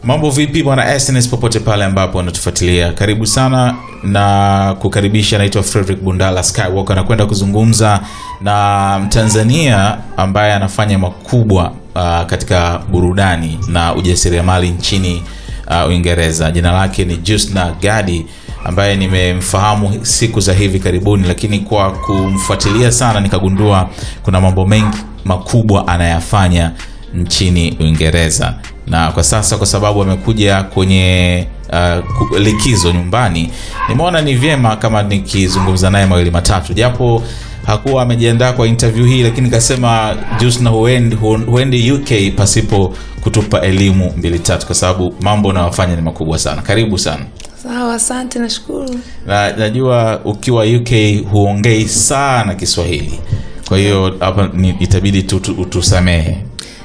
Mambo vipi bwana SNS popote pale ambapo unatufuatilia. Karibu sana na kukaribisha. Naitwa Frederick Bundala Skywalker na kwenda kuzungumza na Mtanzania ambaye anafanya makubwa katika burudani na ujasiriamali nchini Uingereza. Jina lake ni Jusnah Gadi ambaye nimemfahamu siku za hivi karibuni, lakini kwa kumfuatilia sana nikagundua kuna mambo mengi makubwa anayafanya nchini Uingereza. Na kwa sasa kwa sababu amekuja kwenye likizo nyumbani, nimeona ni vyema kama nikizungumza naye mawili matatu, japo hakuwa amejiandaa kwa interview hii, lakini kasema Jusnah huendi UK pasipo kutupa elimu 2-3 kwa sababu mambo unayofanya ni makubwa sana. Karibu sana. Sawa, asante, nashukuru. Najua ukiwa UK huongei sana Kiswahili, kwa hiyo hapa itabidi tusamehe.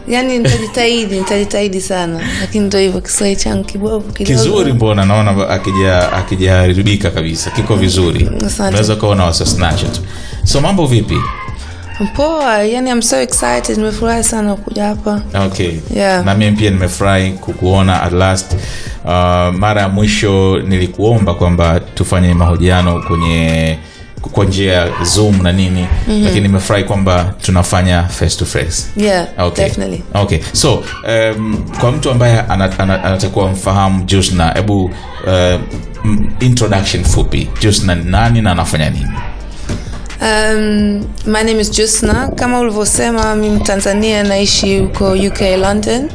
Yani nitajitahidi sana, lakini ndio hivyo, Kiswahili changu kibovu kidogo. Kizuri, mbona naona akijaribika kabisa, kiko vizuri. Unaweza kuona wasosnacho tu. So mambo vipi? Poa, yani I'm so excited, nimefurahi sana kuja hapa. Okay. Yeah. Na mimi pia nimefurahi kukuona at last. Mara ya mwisho nilikuomba kwamba tufanye mahojiano kwa njia ya Zoom na nini, lakini nimefurahi kwamba tunafanya face to face. Yeah, okay. Definitely. Okay. So, kwa mtu ambaye anatakuwa mfahamu Jusnah, hebu introduction fupi. Jusnah ni nani na anafanya nini? My name is Jusnah. Kama ulivyosema, mimi Mtanzania, naishi huko UK London.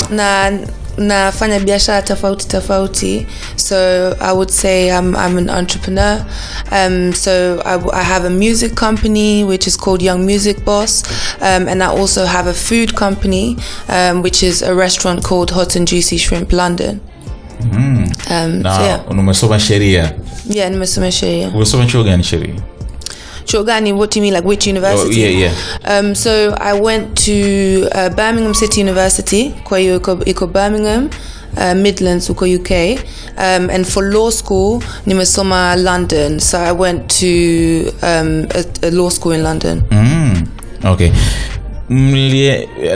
Na nafanya biashara tofauti. So I would say I'm an entrepreneur. So I have a music company which is called Young Music Boss, and I also have a food company which is a restaurant called Hot and Juicy Shrimpldn. Umesoma sheria? Yeah, nimesoma sheria. Umesoma chuo gani sheria? Chuo gani? What do you mean, like which university? Oh, yeah. So I went to Birmingham City University, kwa hiyo iko Birmingham, Midlands huko UK. And for law school nimesoma London, so I went to a law school in London. Okay.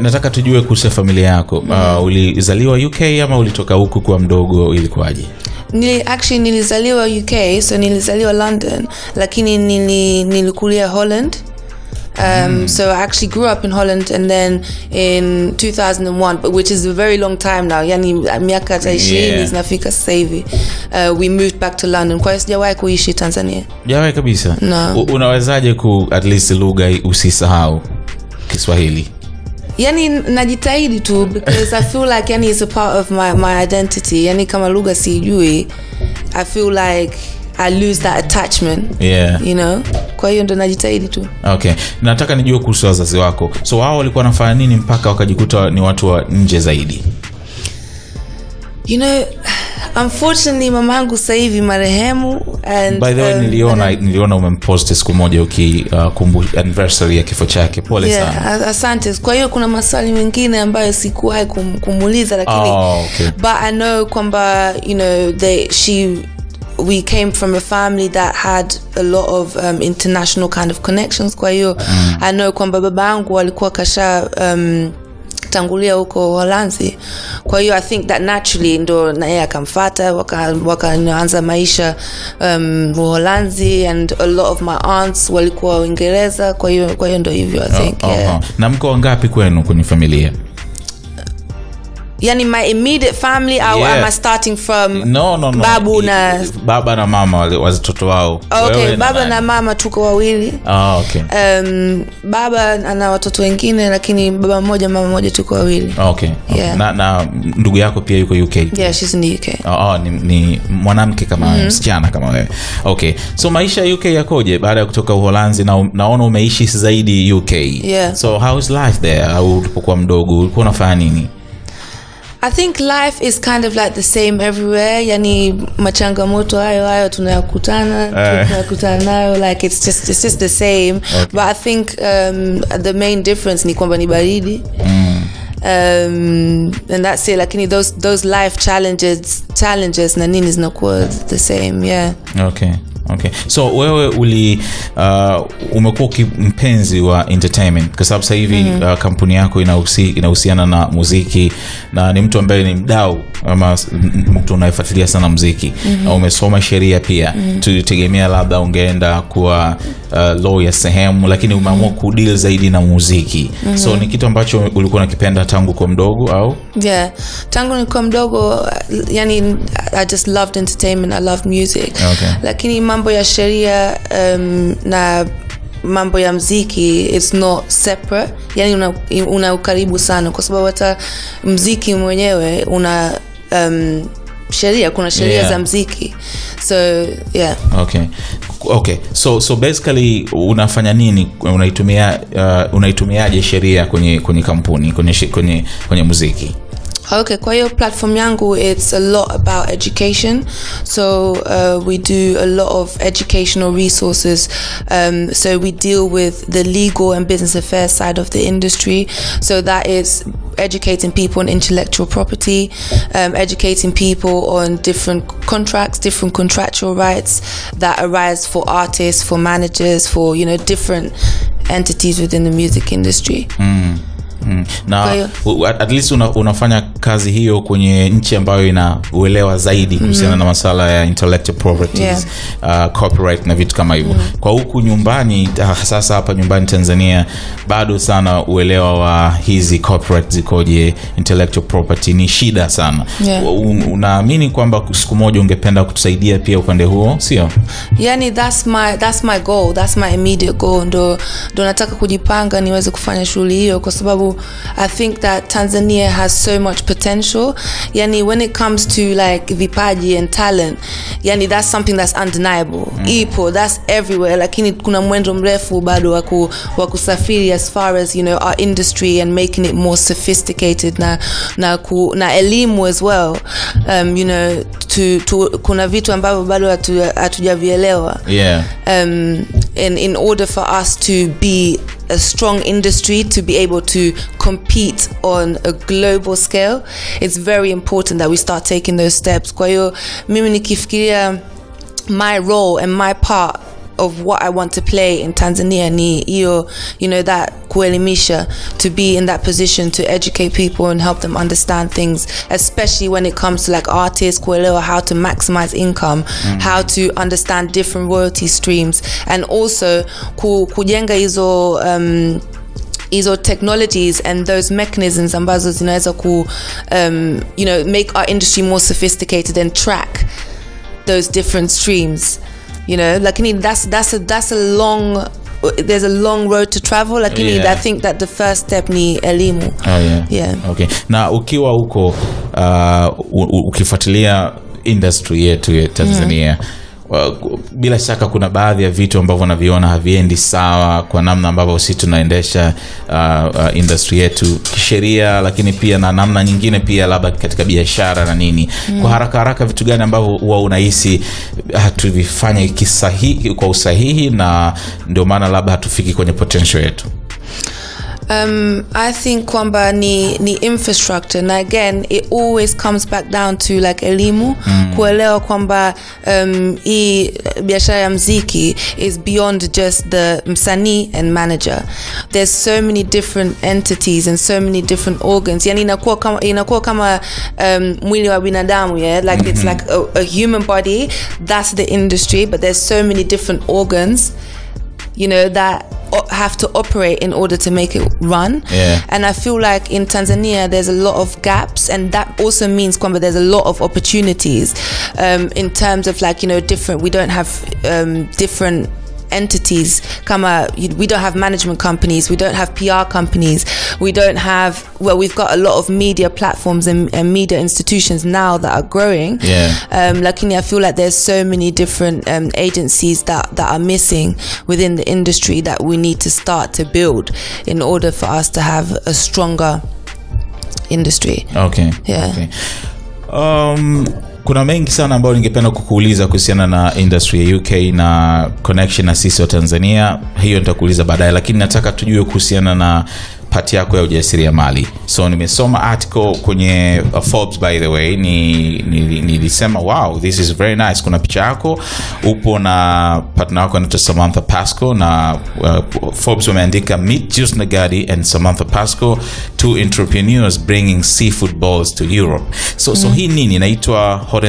Nataka tujue kuhusu familia yako. Ulizaliwa UK ama ulitoka huku kwa mdogo, ilikuwaje? Nilizaliwa UK, so nilizaliwa London, lakini nilikulia Holland. So I actually grew up in Holland, and then in 2001, which is a very long time now, yani miaka 20 zinafika sasa hivi, we moved back to London. Kwa hiyo sijawahi kuishi Tanzania. Sijawahi kabisa? No. Unawezaje at least lugha usisahau Kiswahili? Yani najitahidi tu, because I feel like yani it's a part of my identity. Yani kama lugha sijui, I feel like I lose that attachment. Yeah. You know? Kwa hiyo ndo najitahidi tu. Okay. Nataka nijue kuhusu wazazi wako. So wao walikuwa wanafanya nini mpaka wakajikuta ni watu wa nje zaidi? You know, unfortunately mamangu sasa hivi marehemu, and by the way niliona umempost siku moja ukikumbuka anniversary ya kifo chake. Pole sana. Asante. Kwa hiyo kuna maswali mengine ambayo sikuwahi kumuuliza, lakini okay. But I know kwamba, you know, we came from a family that had a lot of international kind of connections. Kwa hiyo I know kwamba babangu walikuwa kasha tangulia huko Uholanzi. Kwa hiyo I think that naturally ndo na yeye akamfuata, wakaanza maisha Uholanzi, and a lot of my aunts walikuwa Uingereza. Kwa hiyo ndo hivyo I think. Na mko wangapi kwenu kwenye familia? Yani my immediate family, am I starting from no. Baba na mama watoto wao? Okay, baba na mama tuko wawili. Okay. Baba ana watoto wengine, lakini baba mmoja mama mmoja tuko wawili. Okay. Yeah. Na ndugu yako pia yuko UK? Yeah, she's in the UK. Ni mwanamke kama msichana kama wewe. Okay. So maisha UK yakoje baada ya kutoka Uholanzi? Naona umeishi zaidi UK. Yeah. So how is life there? Au ulipokuwa mdogo ulikuwa unafanya nini? I think life is kind of like the same everywhere. Yani machangamoto hayo tunayakutana nayo, like it's just the same. Okay. But I think the main difference ni kwamba ni baridi. And that's it. Lakini those life challenges na nini zinakuwa the same. Yeah. Okay. So wewe umekuwa mpenzi wa entertainment kwa sababu sasa hivi kampuni yako inahusiana na muziki na ni mtu ambaye ni mdau ama mtu unayefuatilia sana muziki. Umesoma sheria pia. Tulitegemea labda ungeenda kuwa lawyer sehemu, lakini umeamua kudeal zaidi na muziki. So ni kitu ambacho ulikuwa unakipenda tangu kwa mdogo au? Yeah. Tangu nilikuwa mdogo, yani I just loved entertainment, I loved music. Okay. Lakini mambo ya sheria na mambo ya muziki it's not separate. Yani una ukaribu sana kwa sababu hata muziki mwenyewe una sheria, kuna sheria za muziki. So yeah. Okay. So basically unafanya nini? Unaitumiaje sheria kwenye kampuni, kwenye muziki? Okay, kwa hiyo platform yangu it's a lot about education. So we do a lot of educational resources. So we deal with the legal and business affairs side of the industry. So that is educating people on intellectual property, educating people on different contracts, different contractual rights that arise for artists, for managers, for different entities within the music industry. Na at least unafanya kazi hiyo kwenye nchi ambayo inauelewa zaidi kuhusiana na masuala ya intellectual properties, copyright na vitu kama hivyo. Kwa huku nyumbani sasa hapa nyumbani Tanzania bado sana uelewa wa hizi copyright zikoje, intellectual property ni shida sana. Unaamini kwamba siku moja ungependa kutusaidia pia upande huo, sio? Yani that's my goal, that's my immediate goal. Ndo nataka kujipanga niweze kufanya shughuli hiyo kwa sababu I think that Tanzania has so much potential. Yani when it comes to like vipaji and talent, yani that's something that's undeniable. Ipo, that's everywhere. Lakini kuna mwendo mrefu bado wa kusafiri as far as our industry and making it more sophisticated na elimu as well. Kuna vitu ambavyo bado hatujavielewa. In order for us to be a strong industry, to be able to compete on a global scale, it's very important that we start taking those steps. Kwa hiyo mimi nikifikiria my role and my part of what I want to play in Tanzania ni hiyo, that kuelimisha, to be in that position to educate people and help them understand things, especially when it comes to like artists, kuelewa how to maximize income, how to understand different royalty streams, and also kujenga hizo technologies and those mechanisms ambazo zinaweza make our industry more sophisticated and track those different streams. Lakini that's a long, there's a long road to travel. Lakini I think that the first step ni elimu. Okay. Na ukiwa huko ukifuatilia industry yetu ya Tanzania, bila shaka kuna baadhi ya vitu ambavyo naviona haviendi sawa kwa namna ambavyo sisi tunaendesha industry yetu kisheria, lakini pia na namna nyingine pia labda katika biashara na nini. Kwa haraka vitu gani ambavyo huwa unahisi hatuvifanya kwa usahihi na ndio maana labda hatufiki kwenye potential yetu? I think kwamba ni infrastructure, and again it always comes back down to like elimu, kuelewa kwamba hii biashara ya muziki is beyond just the msanii and manager. There's so many different entities and so many different organs. Yani inakuwa kama mwili wa binadamu, like it's like a human body, that's the industry, but there's so many different organs that have to operate in order to make it run. And I feel like in Tanzania there's a lot of gaps, and that also means kwamba there's a lot of opportunities in terms of like different, we don't have different entities, we don't have management companies, we don't have PR companies, we don't have, we've got a lot of media platforms and media institutions now that are growing. Lakini I feel like there's so many different agencies that are missing within the industry that we need to start to build in order for us to have a stronger industry. Okay. Kuna mengi sana ambayo ningependa kukuuliza kuhusiana na industry ya UK na connection na sisi wa Tanzania. Hiyo nitakuuliza baadaye, lakini nataka tujue kuhusiana na part yako ya ujasiriamali. So nimesoma article kwenye Forbes, by the way, nilisema wow, this is very nice. Kuna picha yako upo na partner wako anaitwa Samantha Pasco, na Forbes wameandika meet Jusnah Gadi and Samantha Pasco, two entrepreneurs bringing seafood balls to Europe. So hii nini inaitwa Hot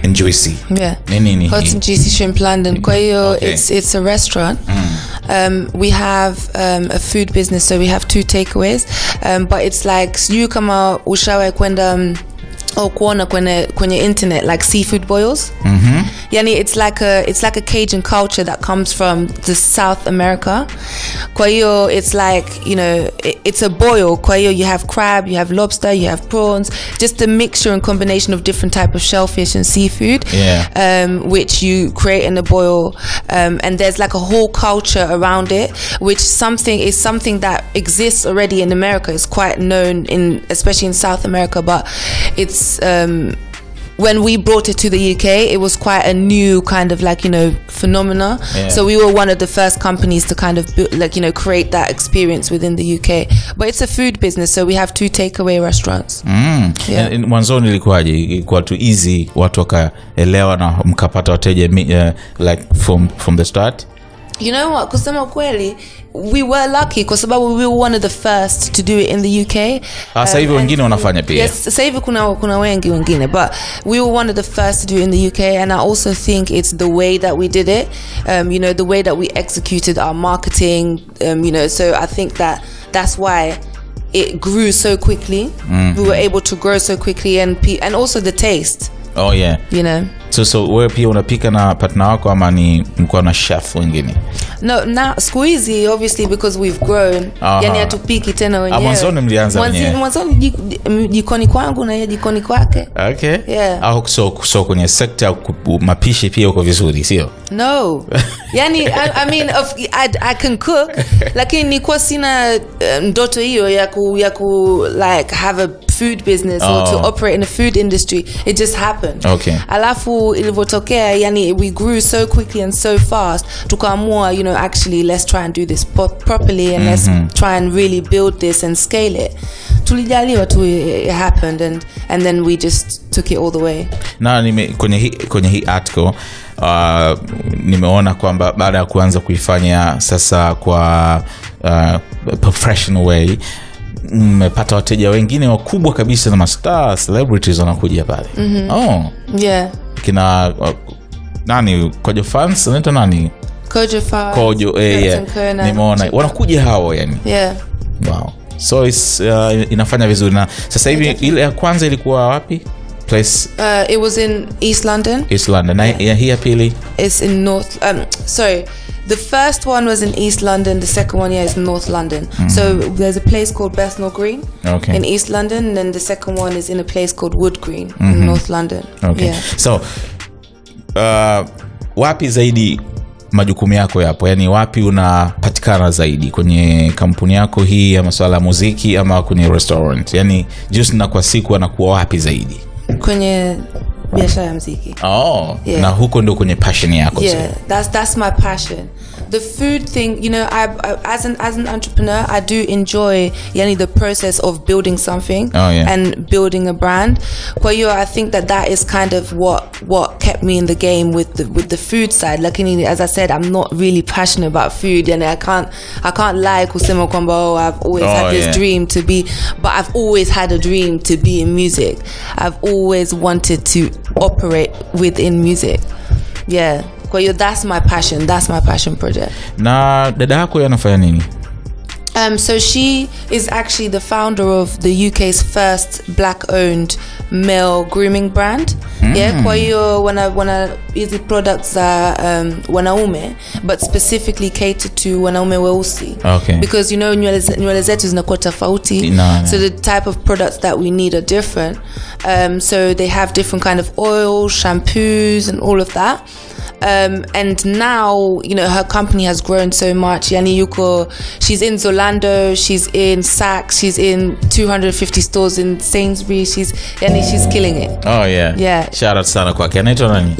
and Juicy? Yeah. Nini Hot and Juicy Shrimpldn. Kwa hiyo it's a restaurant. We have a food business, so we have 2 takeaways, but it's like you kama ushawahi kwenda au kuona kwenye internet like seafood boils. Yani it's like a Cajun culture that comes from the South America. Kwa hiyo it's like, you know, it's a boil. Kwa hiyo you have crab, you have lobster, you have prawns, just a mixture and combination of different type of shellfish and seafood, which you create in a boil, and there's like a whole culture around it, which is something that exists already in America. It's quite known especially in South America, but it's when we brought it to the UK, it was quite a new kind of like, you know, phenomena. So we were one of the first companies to kind of like, you know, create that experience within the UK. But it's a food business, so we have 2 takeaway restaurants. Mwanzoni ilikuwa too easy watu wakaelewa na mkapata wateja like from the start? You know what, kusema kweli, we were lucky kwa sababu we were one of the first to do it in the UK. Sasa hivi wengine wanafanya pia. Yes, sasa hivi kuna wengi wengine, but we were one of the first to do it in the UK, and I also think it's the way that we did it, you know, the way that we executed our marketing, you know, so I think that's why it grew so quickly. We were able to grow so quickly, and also the taste. Oh yeah. You know. So wewe pia unapika na partner wako ama ni mko na chef wengine? No, now squeezy obviously because we've grown. Yani hatupiki tena wenyewe. Mwanzoni mlianza wenyewe. Mwanzoni jikoni kwangu na yeye jikoni kwake. Okay. Yeah. Au so kwenye sector mapishi pia uko vizuri, sio? No. Yani I mean I can cook, lakini nilikuwa sina ndoto hiyo ya ku like have a food business or to operate in the food industry. It just happened. Okay. Alafu ilivotokea, yani we grew so quickly and so fast, tukaamua, you know, actually let's try and do this properly, and let's try and really build this and scale it. Tulijaliwa tu, it happened, and then we just took it all the way. Na kwenye hii article nimeona kwamba baada ya kuanza kuifanya sasa kwa professional way, mmepata wateja wengine wakubwa kabisa na mastar celebrities wanakuja pale. Yeah. Kina nani, Kojo fans, anaitwa nani? Kojo nimeona wanakuja hao yani. Yeah. Wow. So it's inafanya vizuri. Na sasa hivi ile ya kwanza ilikuwa wapi? Place it was in East London. Na hii pili it's in North the first one was in East London, the second one is North London. So there's a place called Bethnal Green in East London, and then the second one is in a place called Wood Green in North London. Okay. Yeah. So wapi zaidi majukumu yako yapo? Yani wapi unapatikana zaidi? Kwenye kampuni yako hii ya masuala ya muziki ama kwenye restaurant? Yani Jusnah kwa siku anakuwa wapi zaidi? Kwenye biashara ya muziki. Yeah. Na huko ndio kwenye passion yako. Yeah, that's my passion. The food thing, you know, I as an entrepreneur, I do enjoy the process of building something and building a brand. Kwa hiyo I think that is kind of what kept me in the game with the food side. Like, as I said, I'm not really passionate about food, and I can't lie kusema kwamba I've always had this dream to be, but I've always had a dream to be in music. I've always wanted to operate within music. Yeah. Kwa hiyo that's my passion project. Na dada yako yanafanya nini? So she is actually the founder of the UK's first black-owned male grooming brand. Yeah, kwa hiyo wana hizi products wanaume, but specifically catered to wanaume weusi. Okay. Because you know nywele zetu zinakuwa tofauti. So the type of products that we need are different. So they have different kind of oils, shampoos, and all of that. And now, you know, her company has grown so much. Yani yuko, she's in Zolando, she's in Saks, she's in 250 stores in Sainsbury's. She's killing it. Oh yeah. Yeah. Shout out sana kwake. Anaitwa nani?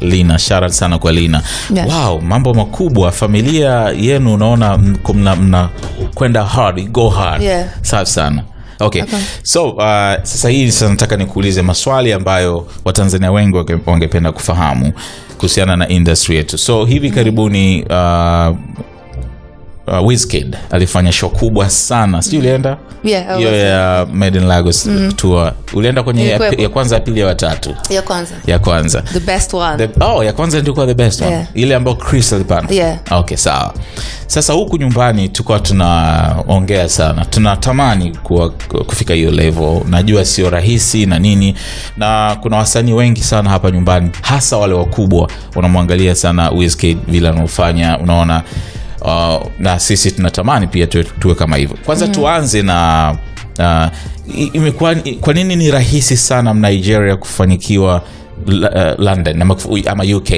Lina. Shout out sana kwa Lina. Yeah. Wow, mambo makubwa. Familia yenu unaona mna kwenda hard, go hard. Yeah. Safi sana. Okay. So sasa hii nataka nikuulize maswali ambayo Watanzania wengi wangependa kufahamu kuhusiana na industry yetu. So hivi karibuni Wizkid alifanya show kubwa sana. Sijui ulienda? Yeah. Hiyo Made in Lagos tour. Ulienda kwenye ya kwanza, ya pili, ya tatu? Ya kwanza. The best one. Ya kwanza ndio the best one. Yeah. Ile ambayo Chris alipanda. Yeah. Okay, sawa. Sasa huku nyumbani tulikuwa tunaongea sana. Tunatamani kufika hiyo level. Najua sio rahisi na nini. Na kuna wasanii wengi sana hapa nyumbani, hasa wale wakubwa wanamwangalia sana Wizkid vile anafanya, unaona. Na sisi tunatamani pia tuwe kama hivyo. Kwanza tuanze na imekuwa kwa nini ni rahisi sana Nigeria kufanikiwa London ama UK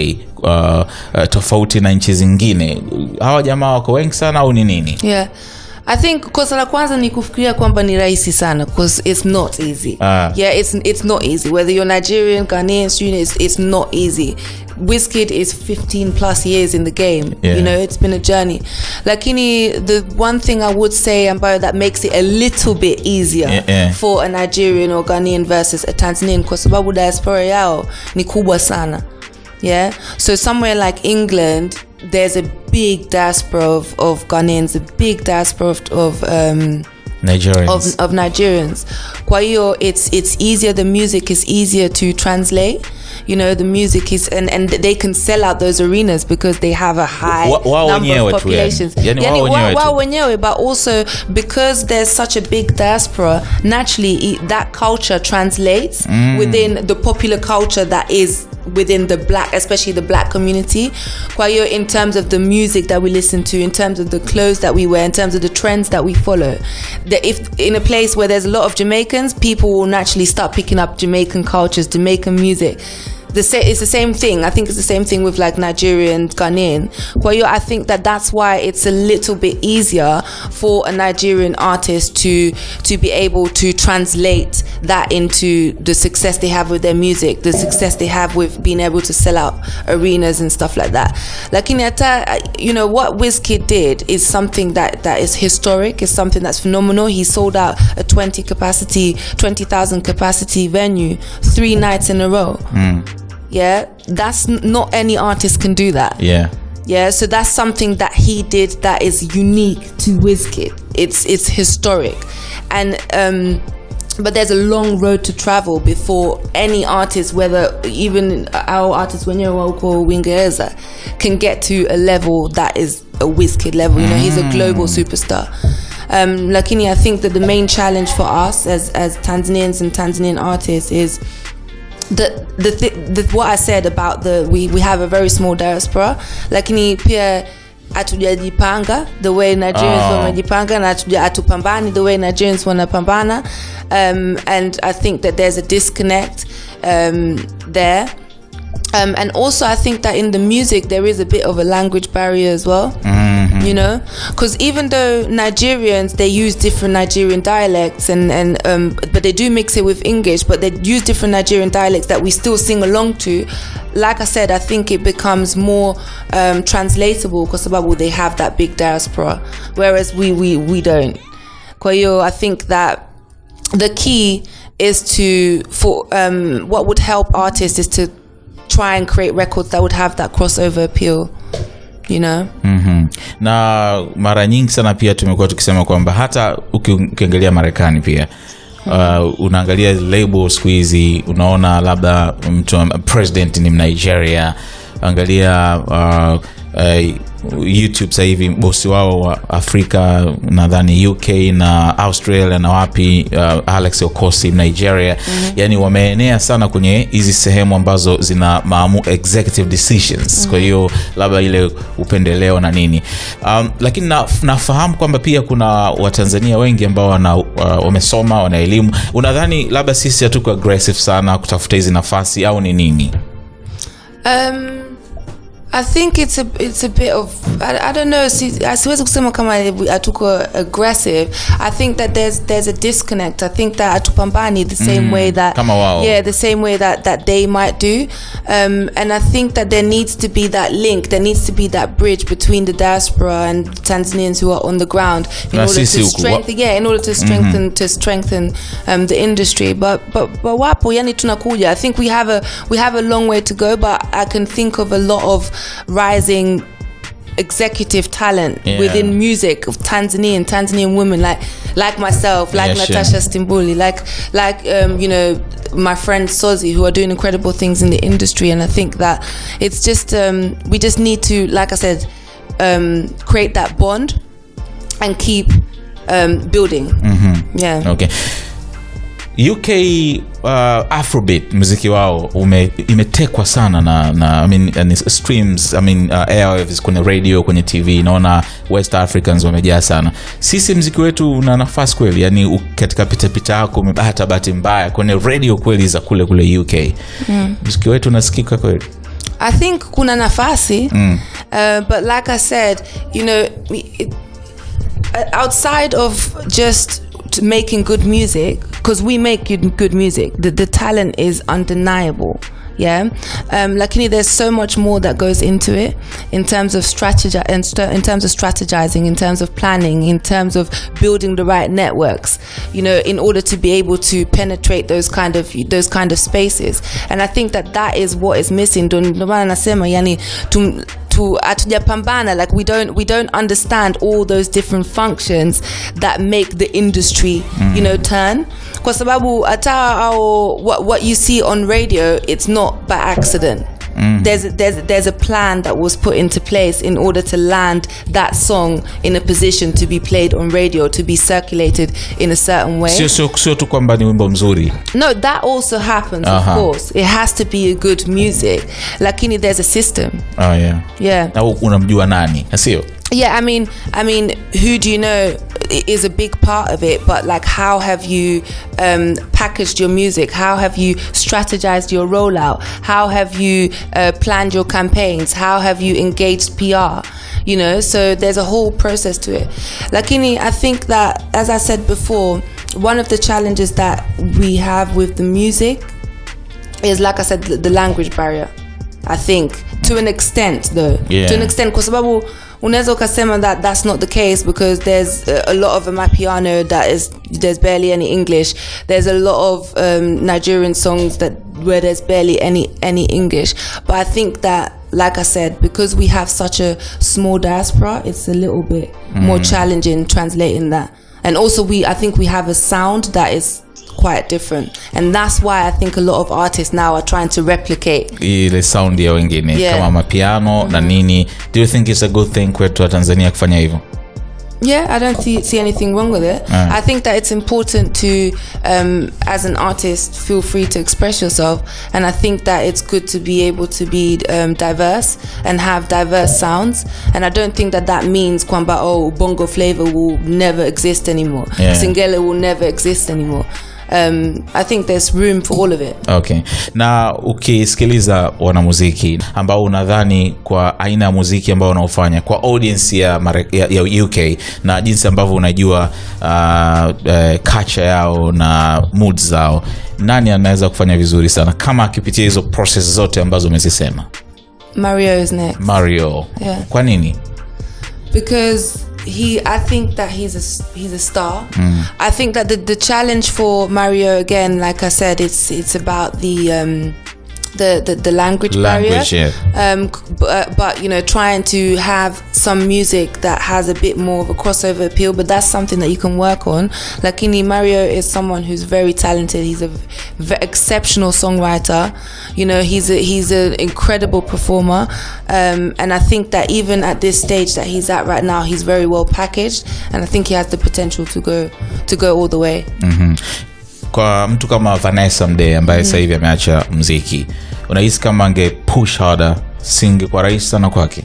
tofauti na nchi zingine? Hawa jamaa wako wengi sana au ni nini? Yeah. I think kosa la kwanza ni kufikiria kwamba ni rahisi sana, because it's not easy. Yeah, it's not easy. Whether you're Nigerian, Ghanaian, student, it's not easy. Wizkid is 15 plus years in the game. Yeah. You know, it's been a journey. Lakini the one thing I would say that makes it a little bit easier for a Nigerian or Ghanaian versus a Tanzanian, kwa sababu diaspora yao ni kubwa sana. Yeah. So somewhere like England, there's a big diaspora of Ghanaians, a big diaspora of Nigerians. Of Nigerians. Kwa hiyo it's easier, the music is easier to translate. You know, the music is and they can sell out those arenas because they have a high number of populations. Wow, but also because there's such a big diaspora, naturally that culture translates within the popular culture that is within the black, especially the black community. Kwa hiyo, in terms of the music that we listen to, in terms of the clothes that we wear, in terms of the trends that we follow, that if in a place where there's a lot of Jamaicans, people will naturally start picking up Jamaican cultures, Jamaican music. It's the same thing. I think it's the same thing with like Nigerian, Ghanaian. Kwa hiyo, I think that's why it's a little bit easier for a Nigerian artist to be able to translate that into the success they have with their music, the success they have with being able to sell out arenas and stuff like that. Lakini you know, what Wizkid did is something that is historic, is something that's phenomenal. He sold out a 20,000 capacity venue 3 nights in a row. Yeah, that's not any artist can do that. Yeah, so that's something that he did that is unique to Wizkid. It's historic, and but there's a long road to travel before any artist, whether even our artist Marioo or Uingereza, can get to a level that is a Wizkid level. You know, he's a global superstar. Lakini, I think that the main challenge for us as Tanzanians and Tanzanian artists is the what I said about we have a very small diaspora, lakini pia hatujajipanga the way Nigerians wamejipanga, na hatupambani the way Nigerians wanapambana, and I think that there's a disconnect there. And also I think that in the music there is a bit of a language barrier as well. You know, because even though Nigerians, they use different Nigerian dialects and but they do mix it with English, but they use different Nigerian dialects that we still sing along to. Like I said, I think it becomes more translatable because they have that big diaspora, whereas we don't. Kwa hiyo, I think that the key is what would help artists is to try and create records that would have that crossover appeal. You know? Na mara nyingi sana pia tumekuwa tukisema kwamba hata ukiangalia Marekani pia unaangalia label siku hizi, unaona labda mtu president ni Nigeria, angalia YouTube sasa hivi bosi wao wa Afrika, nadhani UK na Australia na wapi, Alex Okosi Nigeria. Yani wameenea sana kwenye hizi sehemu ambazo zina executive decisions. Kwa hiyo labda ile upendeleo na nini, lakini nafahamu kwamba pia kuna Watanzania wengi ambao wamesoma, wana elimu. Unadhani labda sisi hatuko aggressive sana kutafuta hizi nafasi au ni nini? I think it's a bit of I don't know. Siwezi kusema kama atuko aggressive. I think that there's a disconnect. I think that atupambani the same way that the same way that they might do. And I think that there needs to be that link. There needs to be that bridge between the diaspora and the Tanzanians who are on the ground in order to strengthen the industry. But wapo yani tunakuja. I think we have a long way to go, but I can think of a lot of rising executive talent within music of Tanzanian women like myself, like Natasha Stimbuli, like you know, my friend Sozi, who are doing incredible things in the industry. And I think that it's just we just need to, like I said, create that bond and keep building. Okay. UK Afrobeat muziki wao imetekwa sana na I mean streams, I mean airwaves kwenye radio, kwenye TV. Naona West Africans wamejaa sana. Sisi muziki wetu una nafasi kweli, yani katika pita yako umebahata bahati mbaya kwenye radio kweli za kule UK. Muziki wetu unasikika kweli? I think kuna nafasi, but like I said, you know, outside of just making good music, because we make good music, the talent is undeniable, lakini there's so much more that goes into it in terms of strategizing, in terms of planning, in terms of building the right networks, you know, in order to be able to penetrate those kind of spaces. And I think that is what is missing. Atujapambana, like we don't understand all those different functions that make the industry you know, turn. Kwa sababu what you see on radio, it's not by accident. There's a plan that was put into place in order to land that song in a position to be played on radio, to be circulated in a certain way. Sio tu kwamba ni wimbo mzuri. No, that also happens, of course. It has to be a good music. Lakini there's a system. Oh yeah. Yeah. Na unamjua nani? Sio? Yeah, I mean, who do you know is a big part of it, but like, how have you packaged your music? How have you strategized your rollout? How have you planned your campaigns? How have you engaged PR? You know, so there's a whole process to it. Lakini, I think that, as I said before, one of the challenges that we have with the music is, like I said, the language barrier. I think, to an extent, though. Yeah. To an extent, kwa sababu unaweza ukasema that's not the case, because there's a lot of Amapiano there's barely any English. There's a lot of Nigerian songs where there's barely any English. But I think that, like I said, because we have such a small diaspora, it's a little bit more challenging translating that. And also I think we have a sound that is quite different, and that's why I think a lot of artists now are trying to replicate ile sound ya wengine kama mapiano na nini. Do you think it's a good thing kwetu wa Tanzania kufanya hivyo? Yeah, I don't see anything wrong with it. I think that it's important to, as an artist, feel free to express yourself, and I think that it's good to be able to be diverse and have diverse sounds. And I don't think that means kwamba bongo flavor will never exist anymore. Singeli will never exist anymore. I think there's room for all of it. Okay. Na ukisikiliza wanamuziki ambao unadhani kwa aina ya muziki ambao unaofanya kwa audience ya UK na jinsi ambavyo unajua culture yao na moods zao, nani anaweza kufanya vizuri sana kama akipitia hizo process zote ambazo umezisema? Marioo is next. Marioo. Yeah. Kwa nini? Because I think that he's a star. I think that the challenge for Marioo, again, like I said, it's about the language barrier. But you know, trying to have some music that has a bit more of a crossover appeal, but that's something that you can work on. Lakini Marioo is someone who's very talented. He's a exceptional songwriter. You know, he's an incredible performer, and I think that even at this stage that he's at right now, he's very well packaged, and I think he has the potential to go all the way. Kwa mtu kama Vanessa Mdee ambaye sasa hivi ameacha muziki, unahisi kama ange push harder, singe kwa rahisi sana kwake?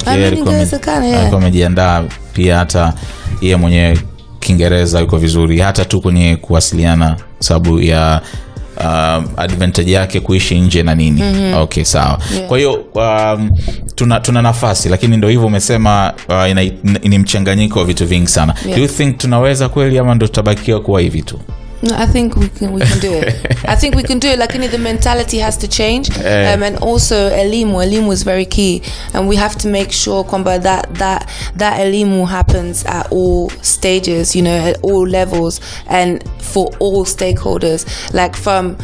Alikuwa amejiandaa pia, hata yeye mwenyewe Kiingereza yuko vizuri, hata tu kwenye kuwasiliana sababu ya advantage yake kuishi nje na nini. Okay, sawa. Kwa hiyo tuna nafasi, lakini ndio hivyo umesema ni mchanganyiko wa vitu vingi sana. Do you think tunaweza kweli ama ndio tutabakia kuwa hivi tu? No, I think we can do it. I think we can do it. Like, the mentality has to change, and also elimu is very key, and we have to make sure that elimu happens at all stages, at all levels, and for all stakeholders, like from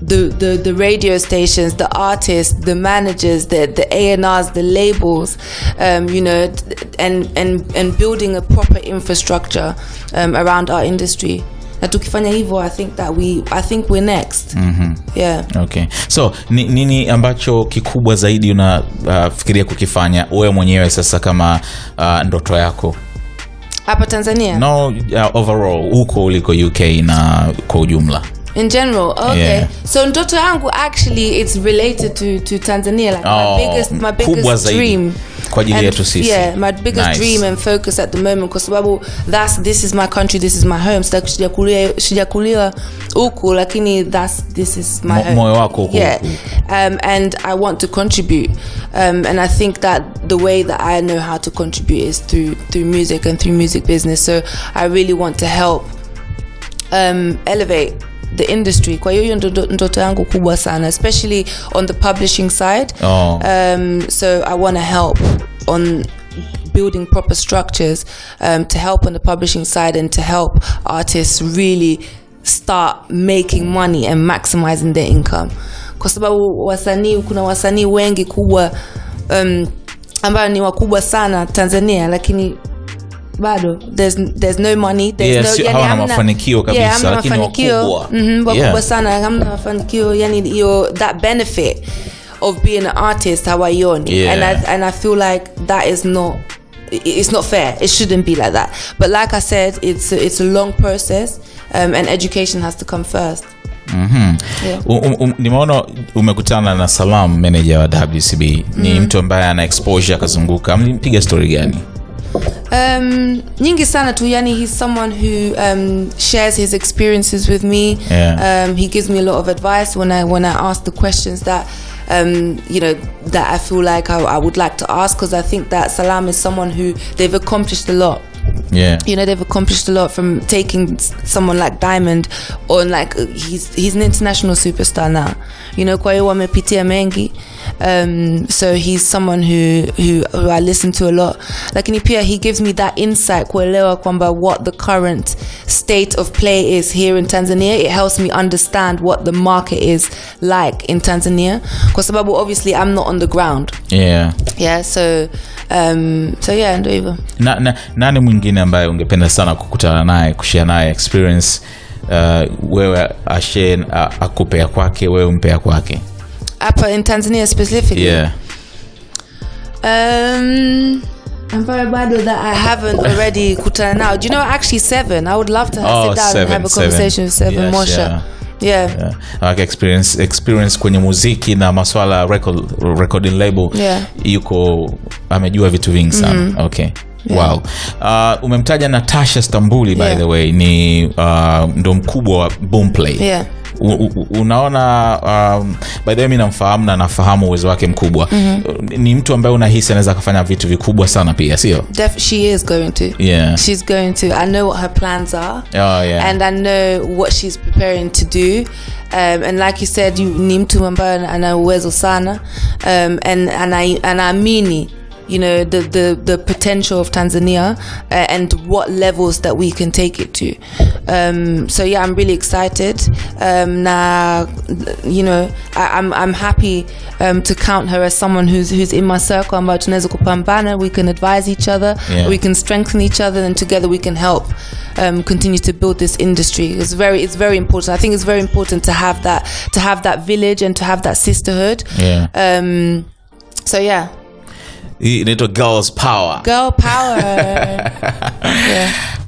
the radio stations, the artists, the managers, the A&Rs, the labels, and building a proper infrastructure around our industry. Na tukifanya hivyo, I think we're next. Yeah. Okay. So nini ambacho kikubwa zaidi unafikiria kukifanya wewe mwenyewe sasa kama ndoto yako hapa Tanzania? No, overall huko uliko UK na kwa ujumla. In general, okay. Yeah. So ndoto yangu, actually it's related to Tanzania, like my biggest dream kwa ajili yetu sisi. Yeah, my biggest dream and focus at the moment, kwa sababu this is my country, this is my home. Sijakulia huku, lakini this is my home. Moyo wako huko. Yeah. And I want to contribute. And I think that the way that I know how to contribute is through music and through music business. So I really want to help elevate the industry. Kwa hiyo ndoto yangu kubwa sana, especially on the publishing side. So I want to help on building proper structures to help on the publishing side, and to help artists really start making money and maximizing their income. Kwa sababu kuna wasanii wengi kubwa ambao ni wakubwa sana Tanzania, lakini bado there's no money, hamna mafanikio kabisa, lakini wakubwa sana, hamna mafanikio, that benefit of being an artist hawaioni. And I feel like that is it's not fair. It shouldn't be like that. But like I said, it's a long process, and education has to come first. Nimeona umekutana na Salam, manager wa WCB. Ni mtu ambaye ana exposure, akazunguka. Mpiga story gani? Nyingi sana tu, he's someone who shares his experiences with me. He gives me a lot of advice when I ask the questions that that I feel like I would like to ask, because I think that Salam is someone who they've accomplished a lot. Yeah. They've accomplished a lot from taking someone like Diamond on, like he's an international superstar now. Kwa hiyo wamepitia mengi. So he's someone who I listen to a lot. Lakini pia he gives me that insight kuelewa kwamba what the current state of play is here in Tanzania. It helps me understand what the market is like in Tanzania, kwa sababu obviously I'm not on the ground. Yeah, so yeah, ndio hivyo. Nani mwingine ambaye ungependa sana kukutana naye, kushare naye experience, wewe ashare akupea kwake, wewe umpea kwake? Hapa in Tanzania specifically? Yeah. I'm very bad that I haven't already kutana now. Do you know, actually Seven? I would love to sit down and have a conversation with Seven. Yes, Mosha. Yeah. Like experience kwenye muziki na masuala recording label. Yuko amejua vitu vingi sana. Okay. Wow. Umemtaja Natasha Stambuli, by the way, ni ndo mkubwa wa Boomplay. Unaona, by the way mimi namfahamu na nafahamu uwezo wake mkubwa. Ni mtu ambaye unahisi anaweza kufanya vitu vikubwa sana pia, sio? She is going to. She's going to. I know what her plans are. And I know what she's preparing to do. And like you said, ni mtu ambaye ana uwezo sana. And anaamini the potential of Tanzania, and what levels that we can take it to. So yeah, I'm really excited. I'm happy to count her as someone who's in my circle. Ambao tunaweza kupambana, we can advise each other, we can strengthen each other, and together we can help continue to build this industry. It's very important. I think it's very important to have that village and to have that sisterhood. So yeah. Inaitwa girl power.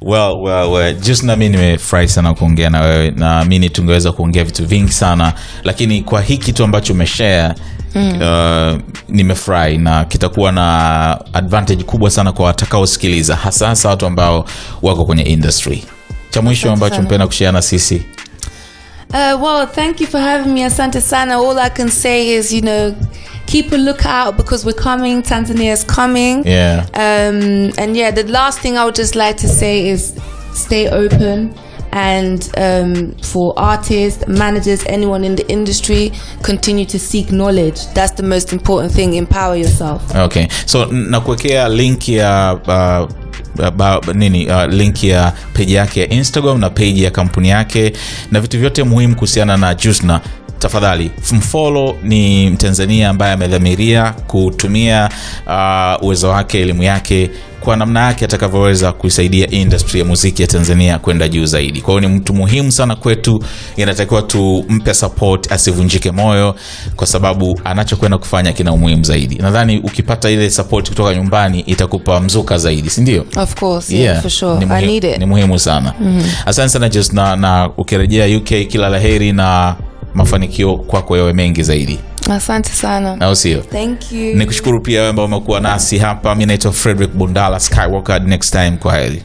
Well, just na mimi nimefurahi sana kuongea na wewe, na mimi tungeweza kuongea vitu vingi sana, lakini kwa hiki kitu ambacho umeshare nimefurahi, na kitakuwa na advantage kubwa sana kwa watakaosikiliza, hasa watu ambao wako kwenye industry. Cha mwisho ambacho mpenda kushare na sisi? Well, thank you for having me, asante sana. All I can say is, keep a lookout because we're coming. Tanzania is coming. Yeah. And yeah, the last thing I would just like to say is stay open. And for artists, managers, anyone in the industry, continue to seek knowledge. That's the most important thing. Empower yourself. Okay. So nakuwekea link ya link ya page yake ya Instagram na page ya kampuni yake na vitu vyote muhimu kuhusiana na Jusnah. Tafadhali mfollow. Ni Mtanzania ambaye amedhamiria kutumia uwezo wake, elimu yake kwa namna yake atakavyoweza kuisaidia industry ya muziki ya Tanzania kwenda juu zaidi. Kwa hiyo ni mtu muhimu sana kwetu, inatakiwa tumpe support, asivunjike moyo kwa sababu anachokwenda kufanya kina umuhimu zaidi. Nadhani ukipata ile support kutoka nyumbani itakupa mzuka zaidi, si ndio? Of course, yeah, for sure. I need it. Ni muhimu sana. Asante sana Jusnah, na ukirejea UK kila laheri na mafanikio kwako yawe mengi zaidi. Asante sana. Na usio. Thank you. Nikushukuru pia wewe ambao umekuwa nasi hapa. Mimi naitwa Frederick Bundala Skywalker. Next time, kwa heri.